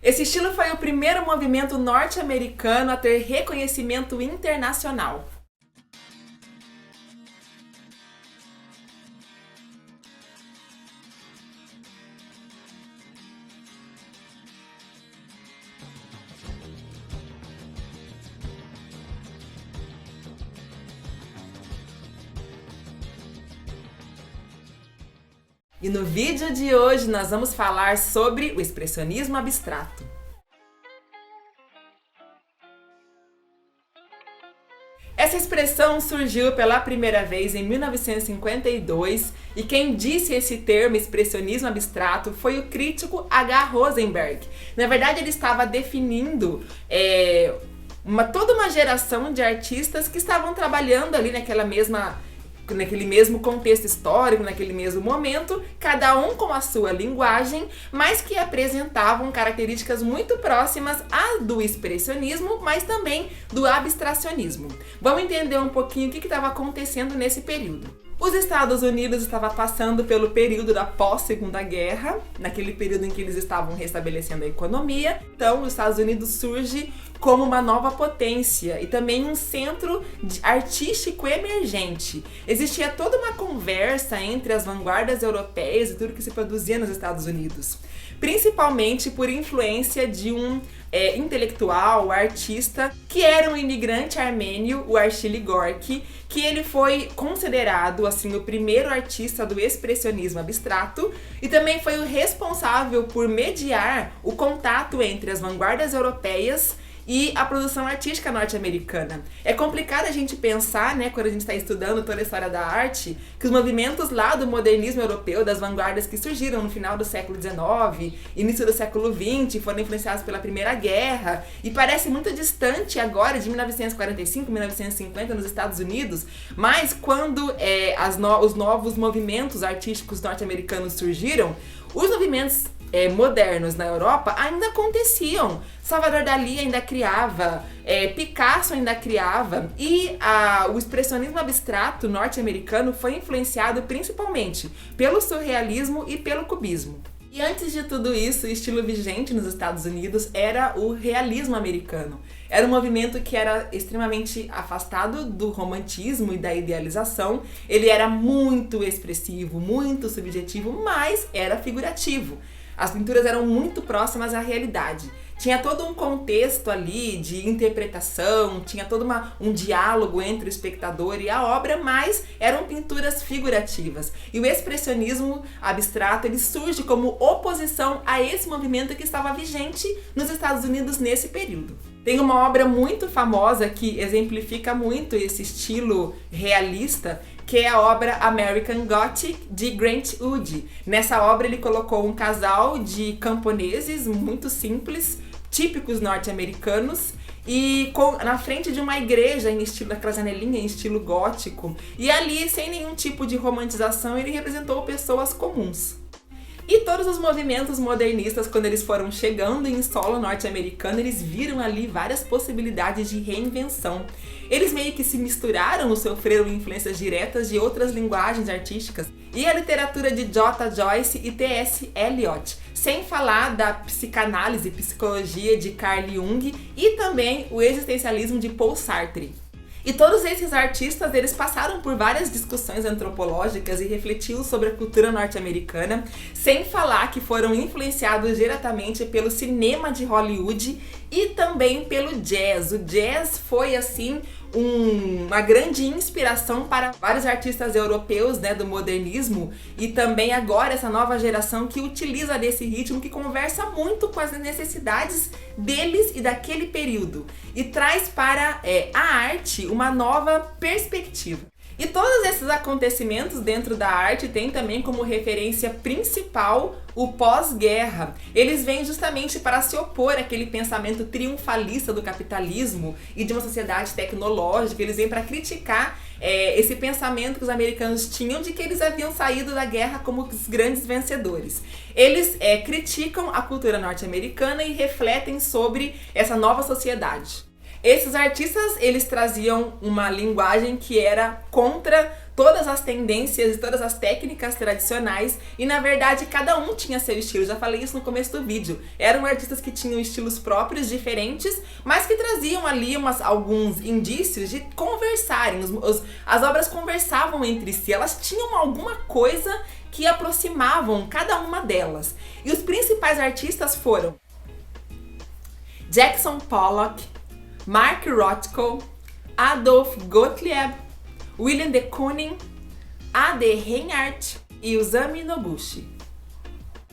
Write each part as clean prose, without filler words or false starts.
Esse estilo foi o primeiro movimento norte-americano a ter reconhecimento internacional. E no vídeo de hoje nós vamos falar sobre o expressionismo abstrato. Essa expressão surgiu pela primeira vez em 1952 e quem disse esse termo expressionismo abstrato foi o crítico H. Rosenberg. Na verdade, ele estava definindo toda uma geração de artistas que estavam trabalhando ali naquele mesmo contexto histórico, naquele mesmo momento, cada um com a sua linguagem, mas que apresentavam características muito próximas à do expressionismo, mas também do abstracionismo. Vamos entender um pouquinho o que estava acontecendo nesse período. Os Estados Unidos estavam passando pelo período da pós-Segunda Guerra, naquele período em que eles estavam restabelecendo a economia. Então, os Estados Unidos surge como uma nova potência e também um centro artístico emergente. Existia toda uma conversa entre as vanguardas europeias e tudo que se produzia nos Estados Unidos, principalmente por influência de um intelectual, artista, que era um imigrante armênio, o Arshile Gorky, que ele foi considerado assim o primeiro artista do expressionismo abstrato e também foi o responsável por mediar o contato entre as vanguardas europeias e a produção artística norte-americana. É complicado a gente pensar, né, quando a gente está estudando toda a história da arte, que os movimentos lá do modernismo europeu, das vanguardas que surgiram no final do século XIX, início do século XX, foram influenciados pela Primeira Guerra, e parece muito distante agora, de 1945, 1950, nos Estados Unidos, mas quando os novos movimentos artísticos norte-americanos surgiram, os movimentos modernos na Europa ainda aconteciam. Salvador Dalí ainda criava, Picasso ainda criava, e o expressionismo abstrato norte-americano foi influenciado principalmente pelo surrealismo e pelo cubismo. E antes de tudo isso, o estilo vigente nos Estados Unidos era o realismo americano. Era um movimento que era extremamente afastado do romantismo e da idealização. Ele era muito expressivo, muito subjetivo, mas era figurativo. As pinturas eram muito próximas à realidade. Tinha todo um contexto ali de interpretação, tinha todo um diálogo entre o espectador e a obra, mas eram pinturas figurativas. E o expressionismo abstrato, ele surge como oposição a esse movimento que estava vigente nos Estados Unidos nesse período. Tem uma obra muito famosa que exemplifica muito esse estilo realista, que é a obra American Gothic, de Grant Wood. Nessa obra ele colocou um casal de camponeses muito simples, típicos norte-americanos, e na frente de uma igreja em estilo, aquela janelinha em estilo gótico. E ali, sem nenhum tipo de romantização, ele representou pessoas comuns. E todos os movimentos modernistas, quando eles foram chegando em solo norte-americano, eles viram ali várias possibilidades de reinvenção. Eles meio que se misturaram ou sofreram influências diretas de outras linguagens artísticas e a literatura de J. Joyce e T.S. Eliot, sem falar da psicanálise e psicologia de Carl Jung e também o existencialismo de Paul Sartre. E todos esses artistas, eles passaram por várias discussões antropológicas e refletiram sobre a cultura norte-americana, sem falar que foram influenciados diretamente pelo cinema de Hollywood e também pelo jazz. O jazz foi, assim, uma grande inspiração para vários artistas europeus, né, do modernismo, e também agora essa nova geração que utiliza desse ritmo, que conversa muito com as necessidades deles e daquele período, e traz para a arte uma nova perspectiva. E todos esses acontecimentos dentro da arte têm também como referência principal o pós-guerra. Eles vêm justamente para se opor àquele pensamento triunfalista do capitalismo e de uma sociedade tecnológica. Eles vêm para criticar esse pensamento que os americanos tinham de que eles haviam saído da guerra como os grandes vencedores. Eles criticam a cultura norte-americana e refletem sobre essa nova sociedade. Esses artistas, eles traziam uma linguagem que era contra todas as tendências e todas as técnicas tradicionais, e na verdade cada um tinha seu estilo. Já falei isso no começo do vídeo. Eram artistas que tinham estilos próprios, diferentes, mas que traziam ali alguns indícios de conversarem. As obras conversavam entre si, elas tinham alguma coisa que aproximavam cada uma delas. E os principais artistas foram Jackson Pollock, Mark Rothko, Adolf Gottlieb, William de Kooning, A.D. Reinhardt e Osamu Noguchi.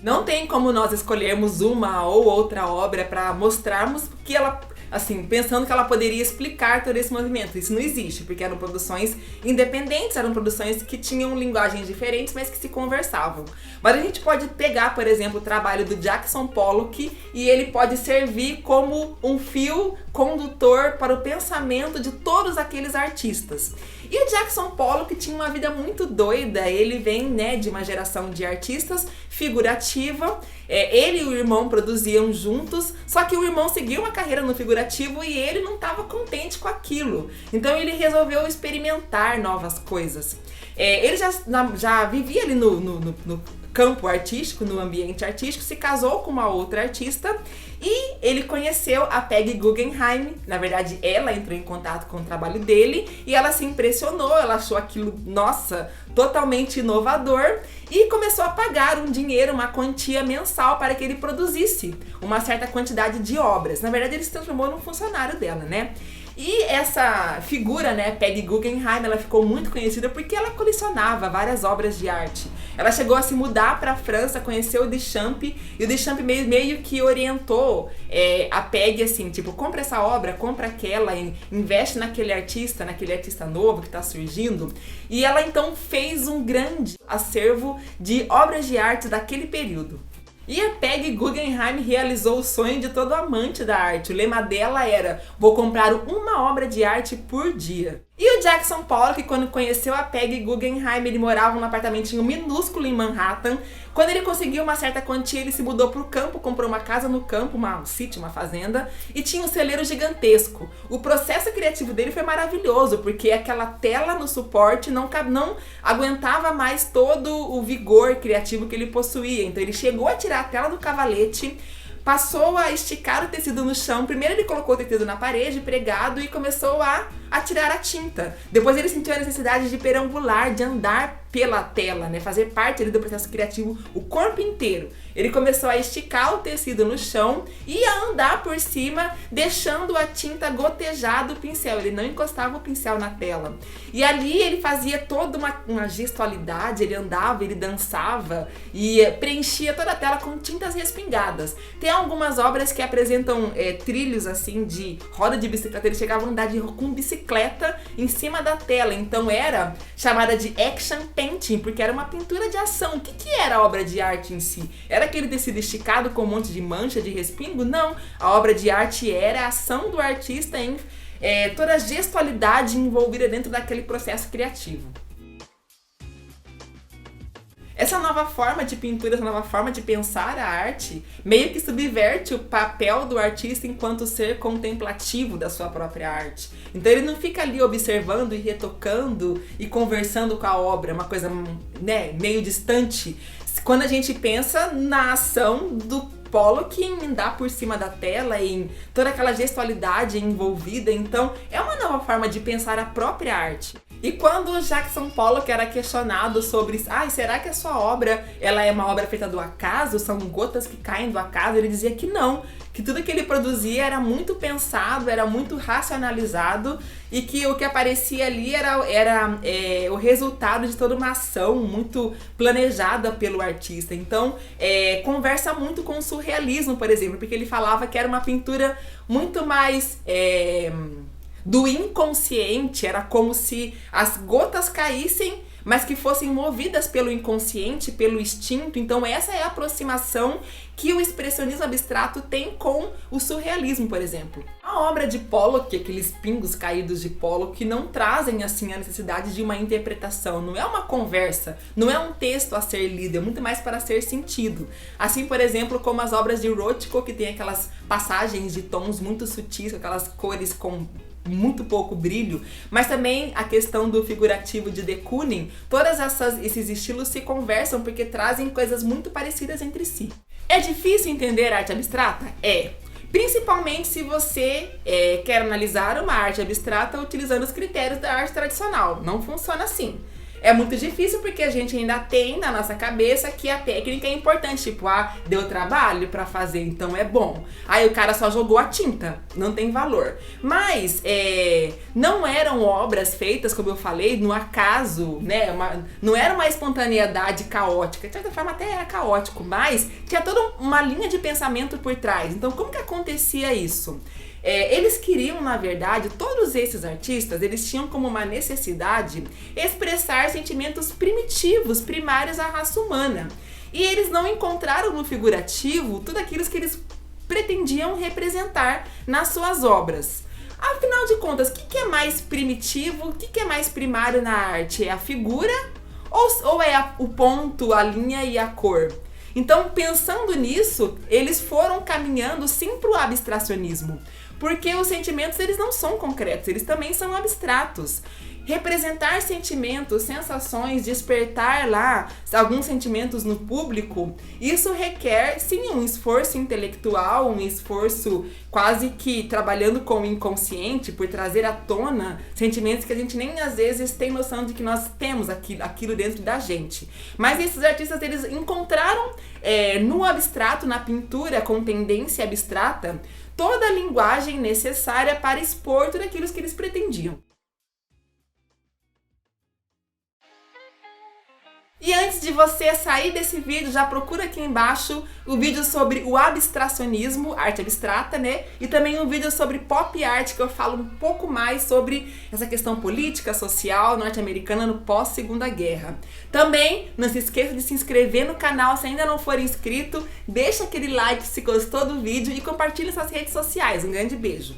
Não tem como nós escolhermos uma ou outra obra para mostrarmos que ela, assim, pensando que ela poderia explicar todo esse movimento. Isso não existe, porque eram produções independentes, eram produções que tinham linguagens diferentes, mas que se conversavam. Mas a gente pode pegar, por exemplo, o trabalho do Jackson Pollock e ele pode servir como um fio condutor para o pensamento de todos aqueles artistas. E o Jackson Pollock tinha uma vida muito doida. Ele vem, né, de uma geração de artistas figurativa. Ele e o irmão produziam juntos, só que o irmão seguiu uma carreira no figurativo e ele não estava contente com aquilo. Então ele resolveu experimentar novas coisas. Ele já vivia ali no campo artístico, no ambiente artístico, se casou com uma outra artista e ele conheceu a Peggy Guggenheim. Na verdade, ela entrou em contato com o trabalho dele e ela se impressionou, ela achou aquilo, nossa, totalmente inovador e começou a pagar um dinheiro, uma quantia mensal para que ele produzisse uma certa quantidade de obras. Na verdade, ele se transformou num funcionário dela, né? E essa figura, né, Peggy Guggenheim, ela ficou muito conhecida porque ela colecionava várias obras de arte. Ela chegou a se mudar para a França, conheceu o Duchamp, e o Duchamp meio que orientou a Peggy assim, tipo, compra essa obra, compra aquela, investe naquele artista novo que está surgindo. E ela então fez um grande acervo de obras de arte daquele período. E a Peggy Guggenheim realizou o sonho de todo amante da arte. O lema dela era: vou comprar uma obra de arte por dia. E o Jackson Pollock, quando conheceu a Peggy Guggenheim, ele morava num apartamentinho minúsculo em Manhattan. Quando ele conseguiu uma certa quantia, ele se mudou pro campo, comprou uma casa no campo, um sítio, uma fazenda, e tinha um celeiro gigantesco. O processo criativo dele foi maravilhoso, porque aquela tela no suporte não aguentava mais todo o vigor criativo que ele possuía. Então ele chegou a tirar a tela do cavalete, passou a esticar o tecido no chão. Primeiro ele colocou o tecido na parede, pregado, e começou a tirar a tinta. Depois ele sentiu a necessidade de perambular, de andar pela tela, né? Fazer parte ali do processo criativo, o corpo inteiro. Ele começou a esticar o tecido no chão e a andar por cima, deixando a tinta gotejar do pincel. Ele não encostava o pincel na tela. E ali ele fazia toda uma gestualidade, ele andava, ele dançava e preenchia toda a tela com tintas respingadas. Tem algumas obras que apresentam trilhos assim de roda de bicicleta. Ele chegava a andar com bicicleta em cima da tela. Então era chamada de action painting, porque era uma pintura de ação. O que era a obra de arte em si? Era aquele tecido esticado com um monte de mancha, de respingo? Não. A obra de arte era a ação do artista em toda a gestualidade envolvida dentro daquele processo criativo. Essa nova forma de pintura, essa nova forma de pensar a arte, meio que subverte o papel do artista enquanto ser contemplativo da sua própria arte. Então ele não fica ali observando e retocando e conversando com a obra, uma coisa, né, meio distante. Quando a gente pensa na ação do Pollock em andar por cima da tela, em toda aquela gestualidade envolvida, então é uma nova forma de pensar a própria arte. E quando o Jackson Pollock era questionado sobre, será que a sua obra ela é uma obra feita do acaso? São gotas que caem do acaso? Ele dizia que não, que tudo que ele produzia era muito pensado, era muito racionalizado e que o que aparecia ali era o resultado de toda uma ação muito planejada pelo artista. Então, conversa muito com o surrealismo, por exemplo, porque ele falava que era uma pintura muito mais do inconsciente, era como se as gotas caíssem, mas que fossem movidas pelo inconsciente, pelo instinto. Então essa é a aproximação que o expressionismo abstrato tem com o surrealismo, por exemplo. A A obra de Pollock, aqueles pingos caídos de Pollock, não trazem assim a necessidade de uma interpretação, não é uma conversa, não é um texto a ser lido, é muito mais para ser sentido. Assim, por exemplo, como as obras de Rothko, que tem aquelas passagens de tons muito sutis, aquelas cores com muito pouco brilho, mas também a questão do figurativo de de Kooning, todos esses estilos se conversam porque trazem coisas muito parecidas entre si. É difícil entender arte abstrata? É. Principalmente se você quer analisar uma arte abstrata utilizando os critérios da arte tradicional. Não funciona assim. É muito difícil porque a gente ainda tem na nossa cabeça que a técnica é importante. Tipo, deu trabalho pra fazer, então é bom. Aí o cara só jogou a tinta, não tem valor. Mas não eram obras feitas, como eu falei, no acaso, né? Não era uma espontaneidade caótica. De certa forma até era caótico, mas tinha toda uma linha de pensamento por trás. Então como que acontecia isso? Eles queriam, na verdade, todos esses artistas, eles tinham como uma necessidade expressar sentimentos primitivos, primários à raça humana. E eles não encontraram no figurativo tudo aquilo que eles pretendiam representar nas suas obras. Afinal de contas, o que é mais primitivo, o que é mais primário na arte? É a figura ou é o ponto, a linha e a cor? Então, pensando nisso, eles foram caminhando sim para o abstracionismo. Porque os sentimentos, eles não são concretos, eles também são abstratos. Representar sentimentos, sensações, despertar lá alguns sentimentos no público, isso requer sim um esforço intelectual, um esforço quase que trabalhando com o inconsciente, por trazer à tona sentimentos que a gente nem às vezes tem noção de que nós temos aquilo dentro da gente. Mas esses artistas, eles encontraram no abstrato, na pintura com tendência abstrata, toda a linguagem necessária para expor tudo aquilo que eles pretendiam. E antes de você sair desse vídeo, já procura aqui embaixo o vídeo sobre o abstracionismo, arte abstrata, né? E também um vídeo sobre pop art, que eu falo um pouco mais sobre essa questão política, social, norte-americana no pós-Segunda Guerra. Também não se esqueça de se inscrever no canal se ainda não for inscrito, deixa aquele like se gostou do vídeo e compartilha nas redes sociais. Um grande beijo!